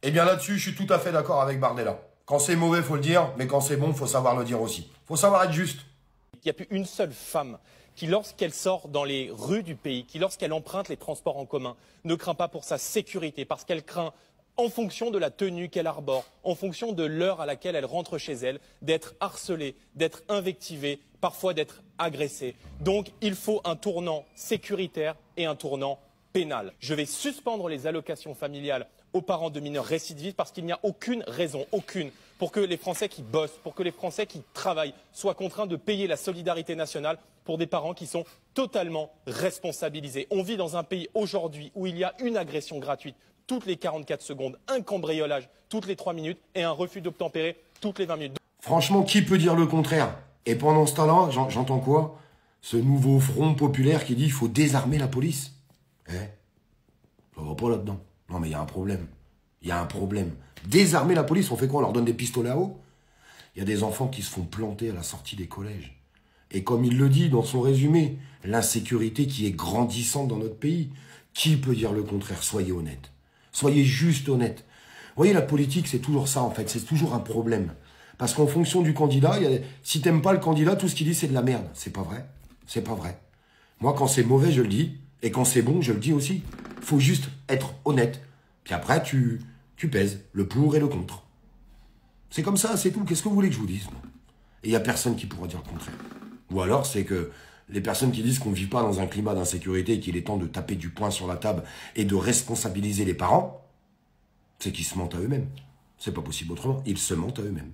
Eh bien là-dessus, je suis tout à fait d'accord avec Bardella. Quand c'est mauvais, faut le dire, mais quand c'est bon, faut savoir le dire aussi. Faut savoir être juste. Il n'y a plus une seule femme qui, lorsqu'elle sort dans les rues du pays, qui, lorsqu'elle emprunte les transports en commun, ne craint pas pour sa sécurité, parce qu'elle craint, en fonction de la tenue qu'elle arbore, en fonction de l'heure à laquelle elle rentre chez elle, d'être harcelée, d'être invectivée, parfois d'être agressée. Donc il faut un tournant sécuritaire et un tournant pénal. Je vais suspendre les allocations familiales aux parents de mineurs récidivistes parce qu'il n'y a aucune raison, aucune, pour que les Français qui bossent, pour que les Français qui travaillent soient contraints de payer la solidarité nationale pour des parents qui sont totalement responsabilisés. On vit dans un pays aujourd'hui où il y a une agression gratuite toutes les 44 secondes, un cambriolage toutes les 3 minutes et un refus d'obtempérer toutes les 20 minutes. Franchement, qui peut dire le contraire? Et pendant ce temps-là, j'entends quoi? Ce nouveau front populaire qui dit qu'il faut désarmer la police. Eh, ça va pas là-dedans. Non, mais il y a un problème. Il y a un problème. Désarmer la police, on fait quoi? On leur donne des pistolets à eau? Il y a des enfants qui se font planter à la sortie des collèges. Et comme il le dit dans son résumé, l'insécurité qui est grandissante dans notre pays. Qui peut dire le contraire? Soyez honnête. Soyez juste honnête. Vous voyez, la politique, c'est toujours ça, en fait. C'est toujours un problème. Parce qu'en fonction du candidat, si t'aimes pas le candidat, tout ce qu'il dit, c'est de la merde. C'est pas vrai. C'est pas vrai. Moi, quand c'est mauvais, je le dis. Et quand c'est bon, je le dis aussi. Faut juste être honnête. Puis après, tu pèses le pour et le contre. C'est comme ça, c'est tout. Qu'est-ce que vous voulez que je vous dise, moi? Et il n'y a personne qui pourra dire le contraire. Ou alors, c'est que les personnes qui disent qu'on ne vit pas dans un climat d'insécurité et qu'il est temps de taper du poing sur la table et de responsabiliser les parents, c'est qu'ils se mentent à eux-mêmes. C'est pas possible autrement. Ils se mentent à eux-mêmes.